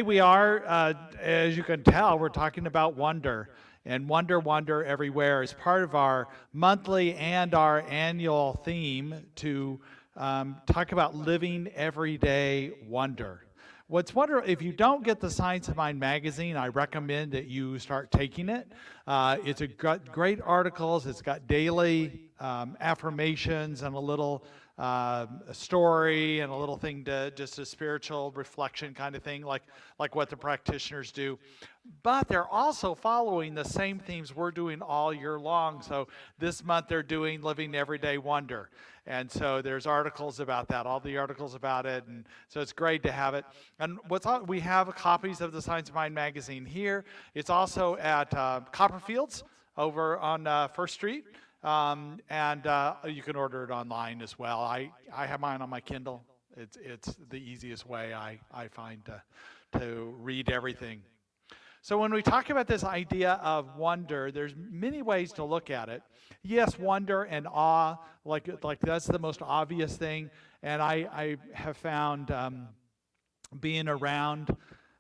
We are, as you can tell, we're talking about wonder. And wonder, wonder everywhere is part of our monthly and our annual theme to talk about living everyday wonder. What's wonderful, if you don't get the Science of Mind magazine, I recommend that you start taking it. It's got great articles. It's got daily affirmations and a little a story and a little thing to just a spiritual reflection kind of thing, like what the practitioners do. But they're also following the same themes we're doing all year long. So this month they're doing Living Everyday Wonder. And so there's articles about that, all the articles about it. And so it's great to have it. And we have copies of the Science of Mind magazine here. It's also at Copperfield's over on First Street. And you can order it online as well. I have mine on my Kindle. It's the easiest way I find to read everything. So when we talk about this idea of wonder, there's many ways to look at it. Yes, wonder and awe, like that's the most obvious thing. And I have found being around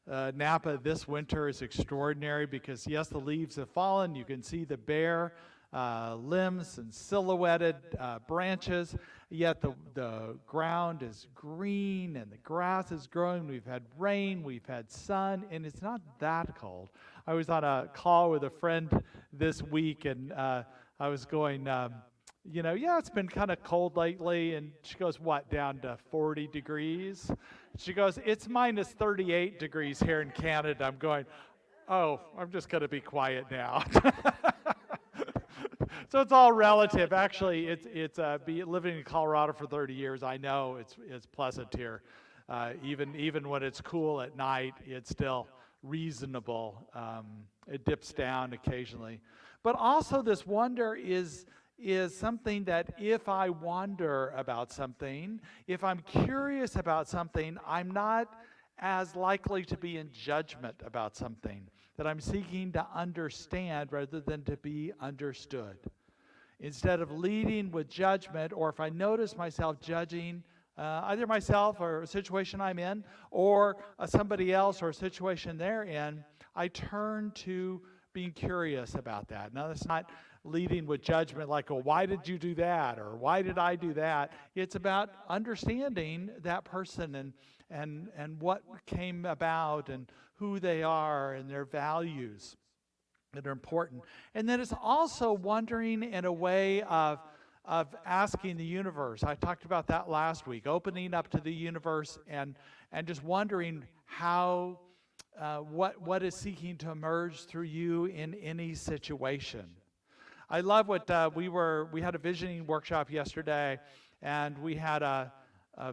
Napa this winter is extraordinary because, yes, the leaves have fallen. You can see the bare limbs and silhouetted branches, yet the ground is green and the grass is growing. We've had rain, we've had sun, and it's not that cold. I was on a call with a friend this week, and I was going, yeah, it's been kind of cold lately, and she goes, what, down to 40 degrees? She goes, it's minus 38 degrees here in Canada. I'm going, oh, I'm just going to be quiet now. So it's all relative. Actually, it's living in Colorado for 30 years. I know it's pleasant here. Even when it's cool at night, it's still reasonable. It dips down occasionally, but also this wonder is something that if I wonder about something, if I'm curious about something, I'm not as likely to be in judgment about something, that I'm seeking to understand rather than to be understood. Instead of leading with judgment, or if I notice myself judging either myself or a situation I'm in, or somebody else or a situation they're in, I turn to being curious about that. Now, that's not leading with judgment like, oh, why did you do that? Or why did I do that? It's about understanding that person and what came about and who they are and their values that are important. And then it's also wondering in a way of asking the universe. I talked about that last week, opening up to the universe and just wondering how what is seeking to emerge through you in any situation. I love what we had a visioning workshop yesterday, and we had a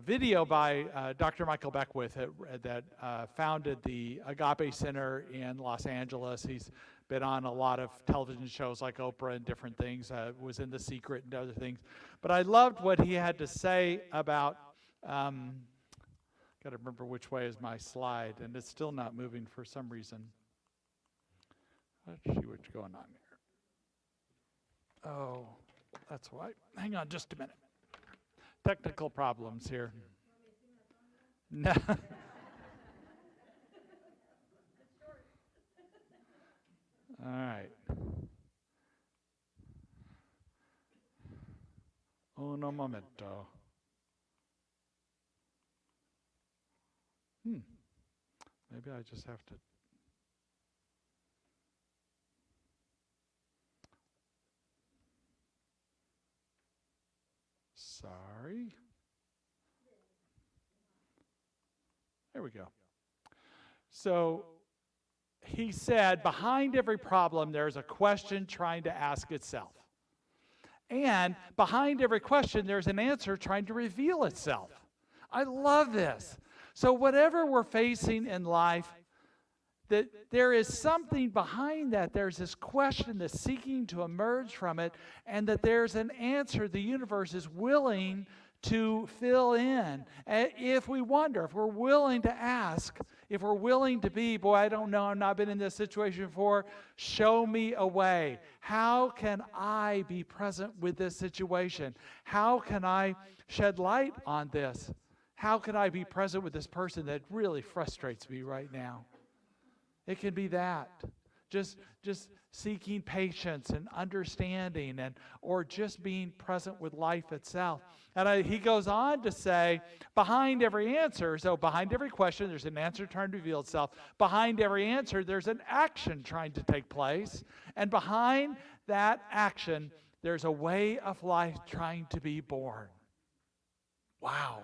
video by Dr. Michael Beckwith that founded the Agape Center in Los Angeles. He's been on a lot of television shows like Oprah and different things, was in The Secret and other things. But I loved what he had to say about, got to remember which way is my slide, and it's still not moving for some reason. Let's see what's going on here. Oh, that's why. Hang on just a minute. Technical problems here. No. All right. Uno momento. Maybe I just have to. Sorry. There we go. So he said, behind every problem, there's a question trying to ask itself. And behind every question, there's an answer trying to reveal itself. I love this. So whatever we're facing in life, that there is something behind that. There's this question that's seeking to emerge from it, and that there's an answer the universe is willing to fill in. If we wonder, if we're willing to ask, if we're willing to be, boy, I don't know, I've not been in this situation before, show me a way. How can I be present with this situation? How can I shed light on this? how can I be present with this person that really frustrates me right now? It can be that. Just seeking patience and understanding, or just being present with life itself. And he goes on to say, behind every answer, so behind every question, there's an answer trying to reveal itself. Behind every answer, there's an action trying to take place. And behind that action, there's a way of life trying to be born. Wow.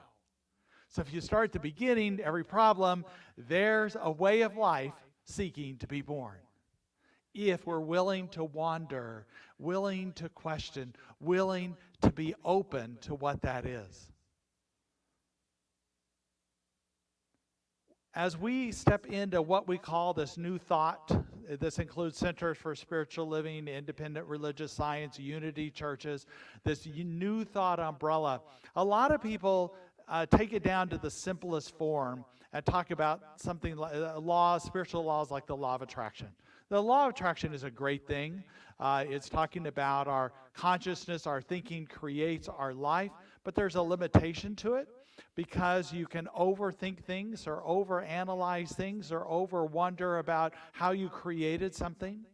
So if you start at the beginning, every problem, there's a way of life seeking to be born. If we're willing to wander, willing to question, willing to be open to what that is. As we step into what we call this new thought, this includes Centers for Spiritual Living, Independent Religious Science, Unity Churches, this new thought umbrella, a lot of people take it down to the simplest form and talk about something like laws, spiritual laws like the law of attraction. The law of attraction is a great thing. It's talking about our consciousness, our thinking creates our life, but there's a limitation to it because you can overthink things or overanalyze things or over-wonder about how you created something.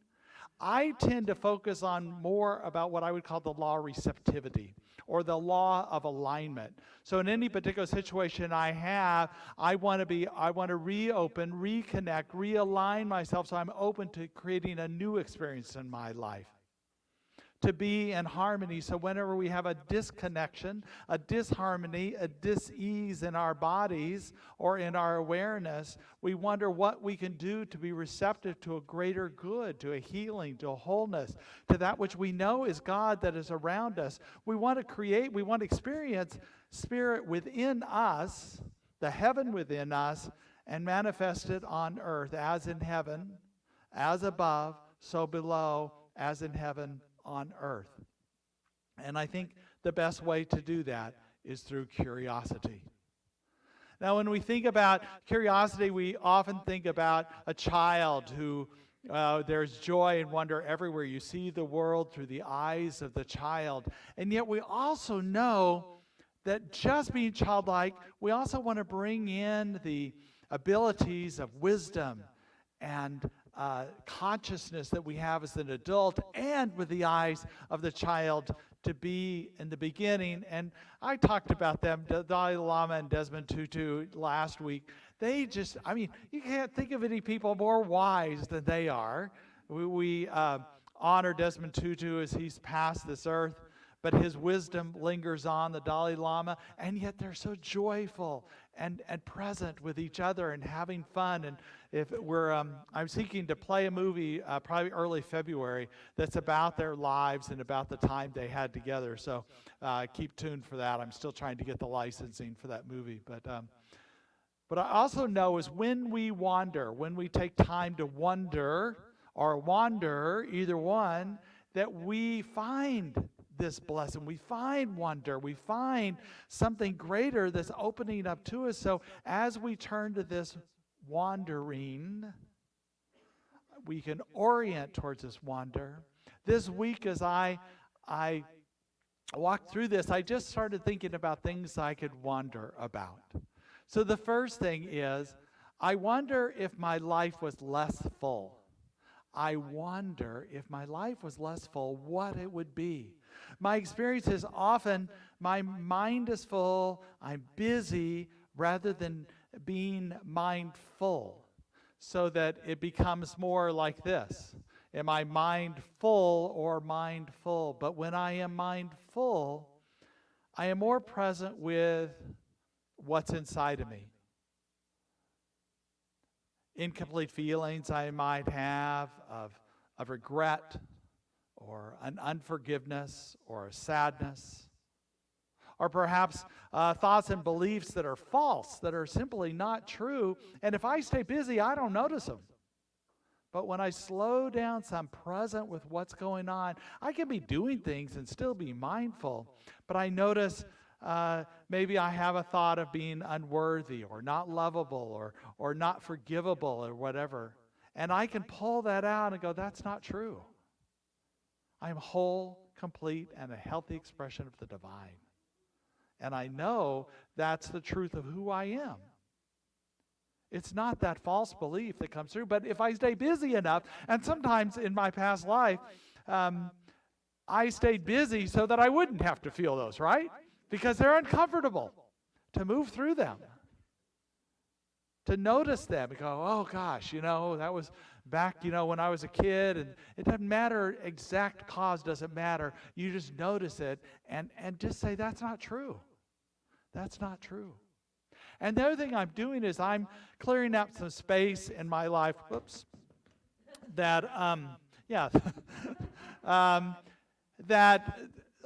I tend to focus on more about what I would call the law of receptivity or the law of alignment. So in any particular situation I have, I want to reopen, reconnect, realign myself so I'm open to creating a new experience in my life. To be in harmony, so whenever we have a disconnection, a disharmony, a dis-ease in our bodies or in our awareness, we wonder what we can do to be receptive to a greater good, to a healing, to a wholeness, to that which we know is God that is around us. We want to create, we want to experience Spirit within us, the heaven within us, and manifest it on earth as in heaven, as above, so below, as in heaven, on earth. And I think the best way to do that is through curiosity. Now, when we think about curiosity, we often think about a child who there's joy and wonder everywhere. You see the world through the eyes of the child. And yet we also know that just being childlike, we also want to bring in the abilities of wisdom and consciousness that we have as an adult and with the eyes of the child to be in the beginning. And I talked about them, Dalai Lama and Desmond Tutu last week. They just, you can't think of any people more wise than they are. We honor Desmond Tutu as he's passed this earth, but his wisdom lingers on, the Dalai Lama, and yet they're so joyful and present with each other and having fun. And if we're, I'm seeking to play a movie probably early February that's about their lives and about the time they had together. So keep tuned for that. I'm still trying to get the licensing for that movie. But I also know is when we wander, when we take time to wonder or wander, either one, that we find this blessing. We find wonder. We find something greater that's opening up to us. So as we turn to this wandering, we can orient towards this wonder. This week as I walked through this, I just started thinking about things I could wonder about. So the first thing is, I wonder if my life was less full. I wonder if my life was less full, what it would be. My experience is often my mind is full, I'm busy, rather than being mindful, so that it becomes more like this. Am I mindful or mindful? But when I am mindful, I am more present with what's inside of me. Incomplete feelings I might have of regret or an unforgiveness or a sadness, or perhaps thoughts and beliefs that are false, that are simply not true. And if I stay busy, I don't notice them. But when I slow down, so I'm present with what's going on, I can be doing things and still be mindful. But I notice maybe I have a thought of being unworthy or not lovable or not forgivable or whatever. And I can pull that out and go, that's not true. I'm whole, complete, and a healthy expression of the divine. And I know that's the truth of who I am. It's not that false belief that comes through. But if I stay busy enough, and sometimes in my past life, I stayed busy so that I wouldn't have to feel those, right? Because they're uncomfortable to move through them. To notice them and go, oh gosh, that was back, when I was a kid, and it doesn't matter, exact cause doesn't matter. You just notice it and just say, that's not true. That's not true. And the other thing I'm doing is I'm clearing out some space in my life, that, that,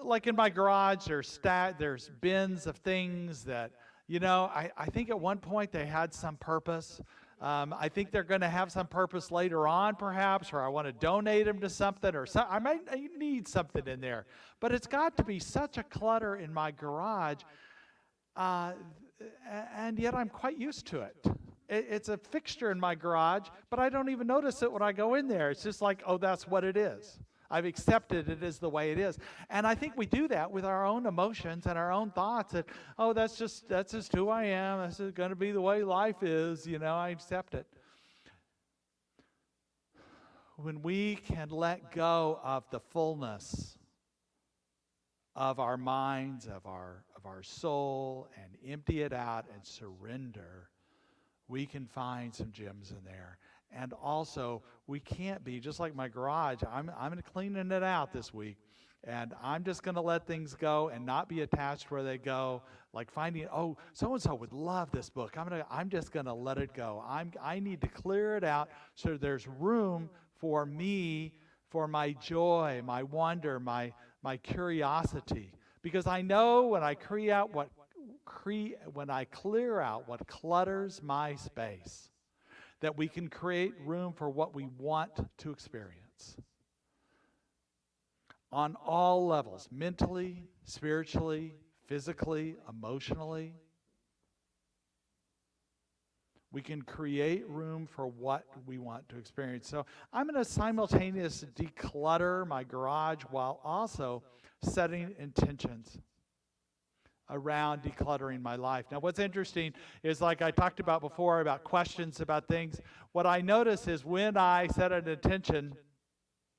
like in my garage, there's bins of things that, I think at one point they had some purpose. I think they're going to have some purpose later on, perhaps, or I want to donate them to something, or I might need something in there. But it's got to be such a clutter in my garage, and yet I'm quite used to it. It's a fixture in my garage, but I don't even notice it when I go in there. It's just like, oh, that's what it is. I've accepted it as the way it is. And I think we do that with our own emotions and our own thoughts that, oh, that's just who I am. This is going to be the way life is. I accept it. When we can let go of the fullness of our minds, of our soul, and empty it out and surrender, we can find some gems in there. And also, we can't be, just like my garage, I'm going to cleaning it out this week. And I'm just going to let things go and not be attached where they go. Like finding, oh, so-and-so would love this book. I'm just going to let it go. I need to clear it out so there's room for me, for my joy, my wonder, my curiosity. Because I know when I clear out what clutters my space, that we can create room for what we want to experience. On all levels, mentally, spiritually, physically, emotionally. We can create room for what we want to experience. So I'm going to simultaneously declutter my garage while also setting intentions around decluttering my life. Now, what's interesting is, like I talked about before, about questions about things, what I notice is when I set an intention,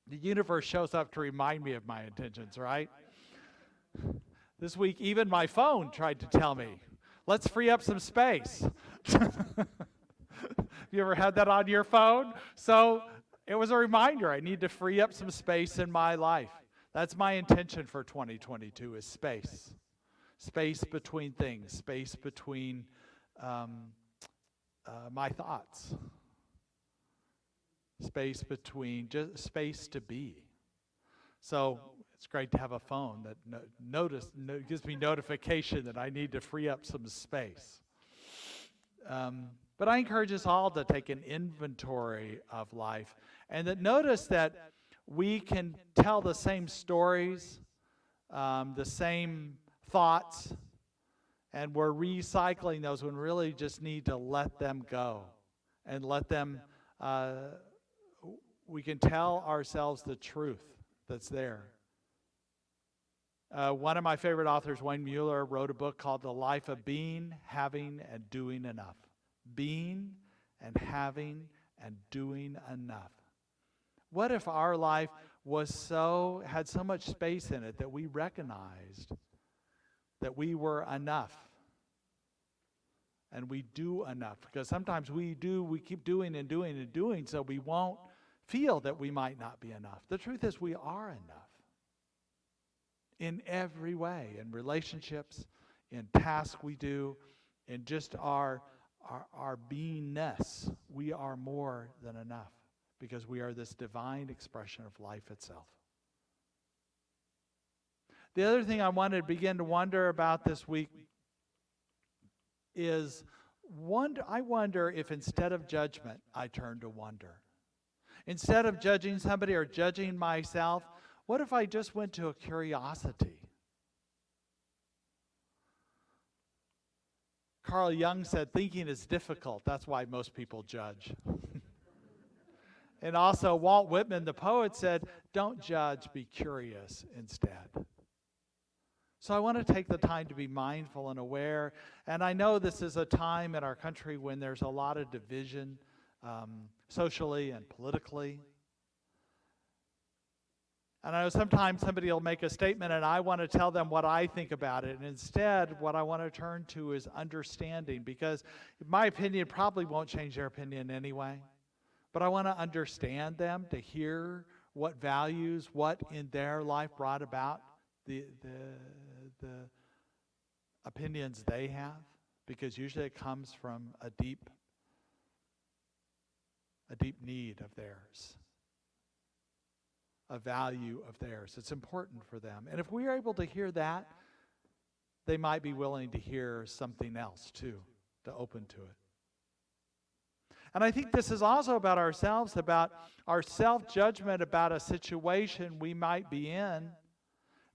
the universe shows up to remind me of my intentions, right? This week, even my phone tried to tell me, let's free up some space. You ever had that on your phone? So it was a reminder, I need to free up some space in my life. That's my intention for 2022, is space. Space between things, space between my thoughts, space between, just space to be. So it's great to have a phone that gives me notification that I need to free up some space. But I encourage us all to take an inventory of life, and that notice that we can tell the same stories, the same thoughts, and we're recycling those when we really just need to let them go and let them, we can tell ourselves the truth that's there. One of my favorite authors, Wayne Mueller, wrote a book called The Life of Being, Having, and Doing Enough. Being and having and doing enough. What if our life had so much space in it that we recognized that we were enough and we do enough? Because sometimes we keep doing and doing and doing, so we won't feel that we might not be enough. The truth is, we are enough in every way, in relationships, in tasks we do, in just our beingness. We are more than enough because we are this divine expression of life itself. The other thing I wanted to begin to wonder about this week is, I wonder if instead of judgment, I turn to wonder. Instead of judging somebody or judging myself, what if I just went to a curiosity? Carl Jung said, thinking is difficult. That's why most people judge. And also Walt Whitman, the poet, said, don't judge, be curious instead. So I want to take the time to be mindful and aware. And I know this is a time in our country when there's a lot of division, socially and politically. And I know sometimes somebody will make a statement and I want to tell them what I think about it. And instead, what I want to turn to is understanding, because my opinion probably won't change their opinion anyway. But I want to understand them, to hear what values, what in their life brought about the opinions they have, because usually it comes from a deep need of theirs, a value of theirs. It's important for them. And if we are able to hear that, they might be willing to hear something else too, to open to it. And I think this is also about ourselves, about our self-judgment about a situation we might be in,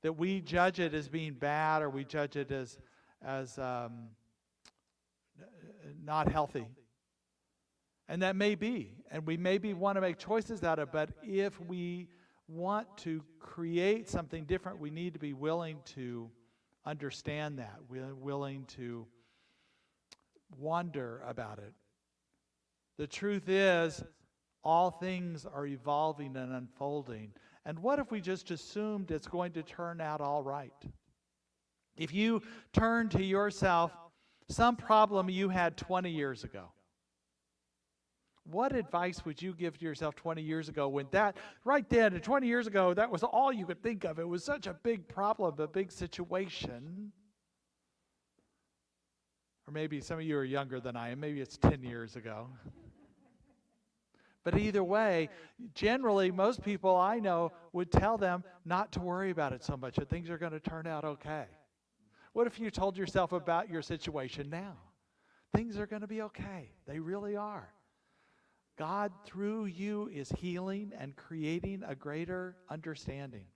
that we judge it as being bad, or we judge it as not healthy. And that may be. And we maybe want to make choices out of it, but if we want to create something different, we need to be willing to understand that. We're willing to wonder about it. The truth is, all things are evolving and unfolding. And what if we just assumed it's going to turn out all right? If you turn to yourself some problem you had 20 years ago, what advice would you give to yourself 20 years ago when that, right then, and 20 years ago, that was all you could think of? It was such a big problem, a big situation. Or maybe some of you are younger than I am. Maybe it's 10 years ago. But either way, generally, most people I know would tell them not to worry about it so much, that things are going to turn out okay. What if you told yourself about your situation now? Things are going to be okay. They really are. God, through you, is healing and creating a greater understanding.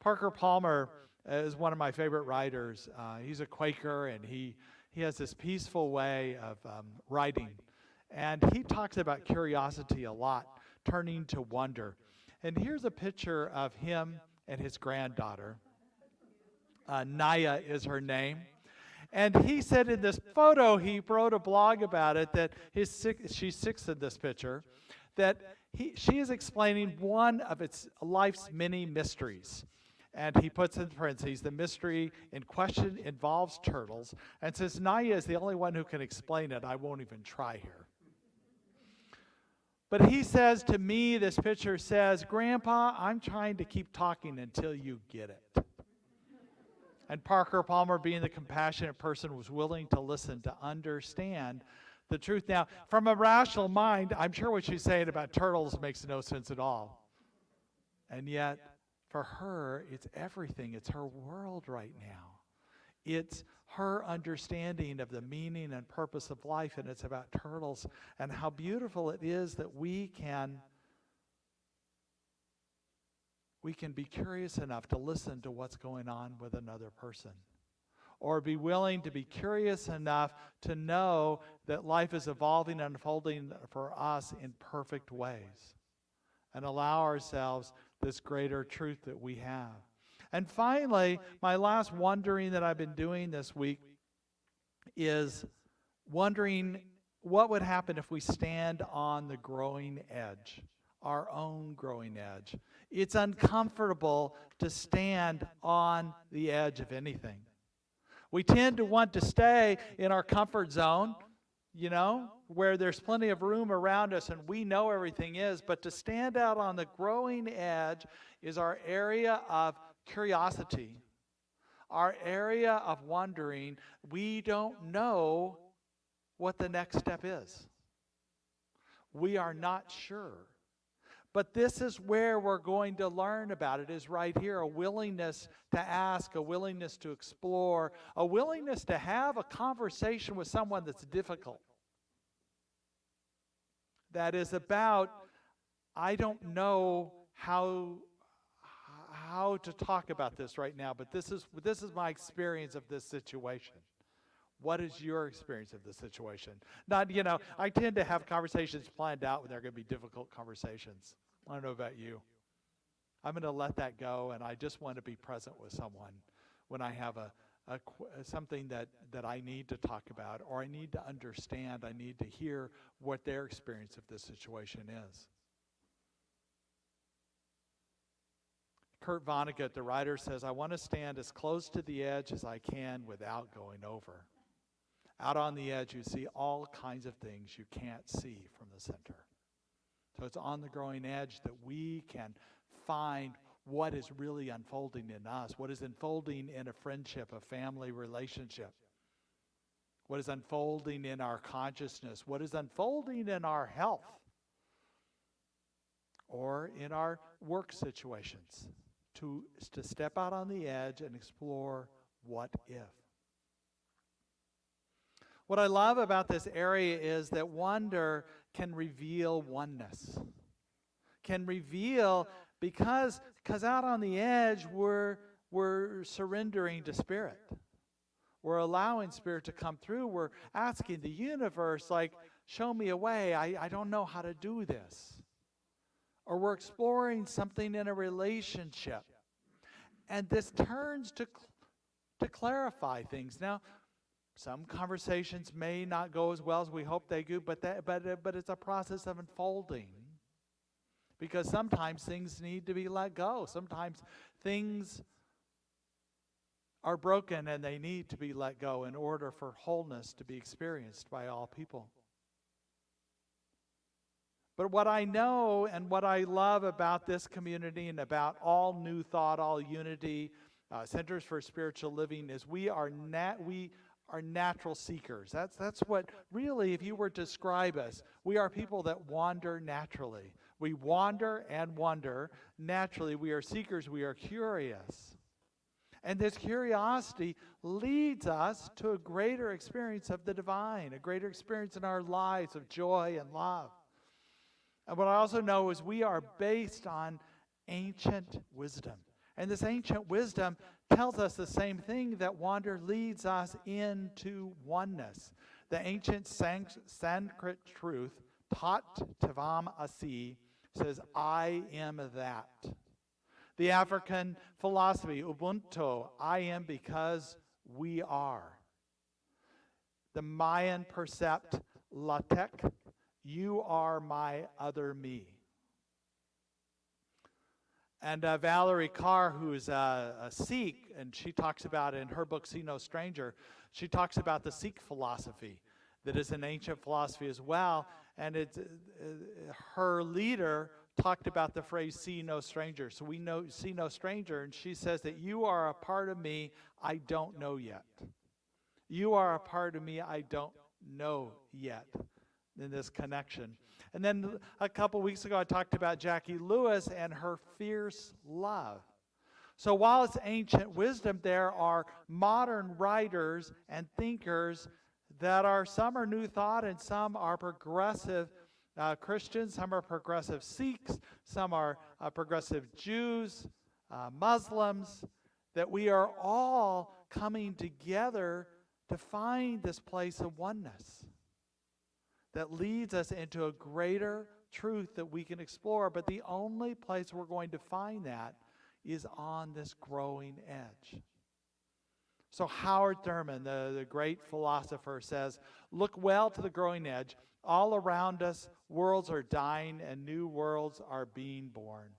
Parker Palmer is one of my favorite writers. He's a Quaker, and he has this peaceful way of writing. And he talks about curiosity a lot, turning to wonder. And here's a picture of him and his granddaughter. Naya is her name. And he said in this photo, he wrote a blog about it, that she's 6 in this picture, that she is explaining one of its life's many mysteries. And he puts in parentheses, the mystery in question involves turtles. And since Naya is the only one who can explain it, I won't even try here. But he says to me, this picture says, Grandpa, I'm trying to keep talking until you get it. And Parker Palmer, being the compassionate person, was willing to listen, to understand the truth. Now, from a rational mind, I'm sure what she's saying about turtles makes no sense at all. And yet, for her, it's everything. It's her world right now. It's her understanding of the meaning and purpose of life, and it's about turtles and how beautiful it is that we can be curious enough to listen to what's going on with another person, or be willing to be curious enough to know that life is evolving and unfolding for us in perfect ways, and allow ourselves this greater truth that we have. And finally, my last wondering that I've been doing this week is wondering what would happen if we stand on the growing edge, our own growing edge. It's uncomfortable to stand on the edge of anything. We tend to want to stay in our comfort zone, where there's plenty of room around us and we know everything is, but to stand out on the growing edge is our area of curiosity, our area of wondering. We don't know what the next step is. We are not sure. But this is where we're going to learn about it, is right here. A willingness to ask, a willingness to explore, a willingness to have a conversation with someone that's difficult. That is about, I don't know how to talk about this right now, but this is my experience of this situation. What is your experience of this situation? Not, I tend to have conversations planned out when they're going to be difficult conversations. I don't know about you. I'm going to let that go, and I just want to be present with someone when I have something that I need to talk about, or I need to understand, I need to hear what their experience of this situation is. Kurt Vonnegut, the writer, says, I want to stand as close to the edge as I can without going over. Out on the edge, you see all kinds of things you can't see from the center. So it's on the growing edge that we can find what is really unfolding in us, what is unfolding in a friendship, a family relationship, what is unfolding in our consciousness, what is unfolding in our health, or in our work situations. To step out on the edge and explore what if. What I love about this area is that wonder can reveal oneness. Can reveal, because out on the edge we're surrendering to Spirit. We're allowing Spirit to come through. We're asking the universe, like, show me a way. I don't know how to do this. Or we're exploring something in a relationship. And this turns to clarify things. Now, some conversations may not go as well as we hope they do, but it's a process of unfolding. Because sometimes things need to be let go. Sometimes things are broken and they need to be let go in order for wholeness to be experienced by all people. But what I know and what I love about this community and about all New Thought, all Unity, Centers for Spiritual Living is we are natural seekers. That's what really, if you were to describe us, we are people that wander naturally. We wander and wonder naturally. We are seekers. We are curious. And this curiosity leads us to a greater experience of the divine, a greater experience in our lives of joy and love. And what I also know is we are based on ancient wisdom. And this ancient wisdom tells us the same thing, that wander leads us into oneness. The ancient Sanskrit truth, Tat Tavam Asi, says, I am that. The African philosophy, Ubuntu, I am because we are. The Mayan percept, Latek, you are my other me. And Valerie Carr, who is a Sikh, and she talks about in her book, See No Stranger, she talks about the Sikh philosophy that is an ancient philosophy as well. And it's, her leader talked about the phrase, see no stranger. So we know, see no stranger, and she says that you are a part of me I don't know yet. You are a part of me I don't know yet in this connection. And then a couple weeks ago I talked about Jackie Lewis and her fierce love. So while it's ancient wisdom, there are modern writers and thinkers that are, some are New Thought and some are progressive Christians, some are progressive Sikhs, some are progressive Jews, Muslims, that we are all coming together to find this place of oneness that leads us into a greater truth that we can explore. But the only place we're going to find that is on this growing edge. So Howard Thurman, the great philosopher, says, look well to the growing edge. All around us, worlds are dying and new worlds are being born.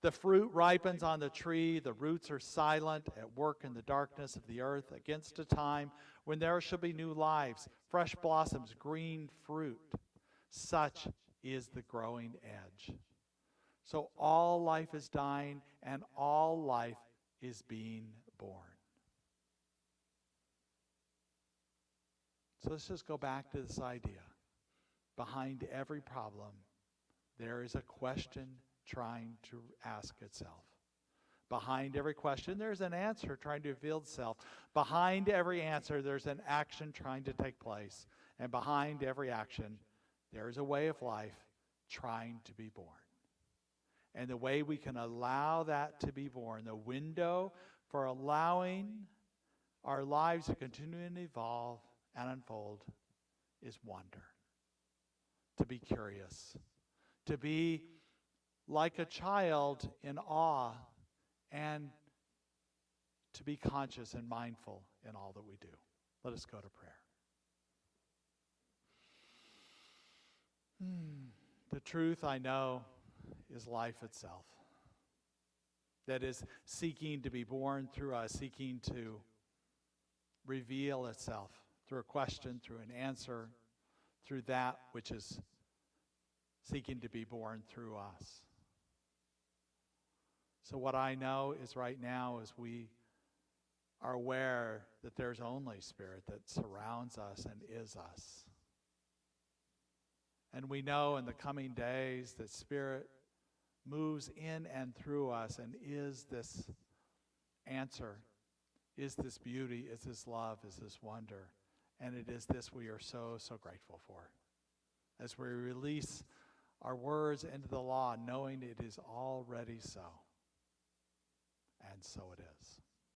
The fruit ripens on the tree, the roots are silent, at work in the darkness of the earth, against a time when there shall be new lives, fresh blossoms, green fruit. Such is the growing edge. So all life is dying and all life is being born. So let's just go back to this idea. Behind every problem, there is a question trying to ask itself. Behind every question, there's an answer trying to reveal itself. Behind every answer, there's an action trying to take place. And behind every action, there is a way of life trying to be born. And the way we can allow that to be born, the window for allowing our lives to continue and evolve and unfold, is wonder. To be curious. To be like a child in awe and to be conscious and mindful in all that we do. Let us go to prayer. The truth, I know, is life itself. That is seeking to be born through us, seeking to reveal itself through a question, through an answer, through that which is seeking to be born through us. So what I know is right now is we are aware that there's only Spirit that surrounds us and is us. And we know in the coming days that Spirit moves in and through us and is this answer, is this beauty, is this love, is this wonder. And it is this we are so, so grateful for. As we release our words into the law, knowing it is already so. And so it is.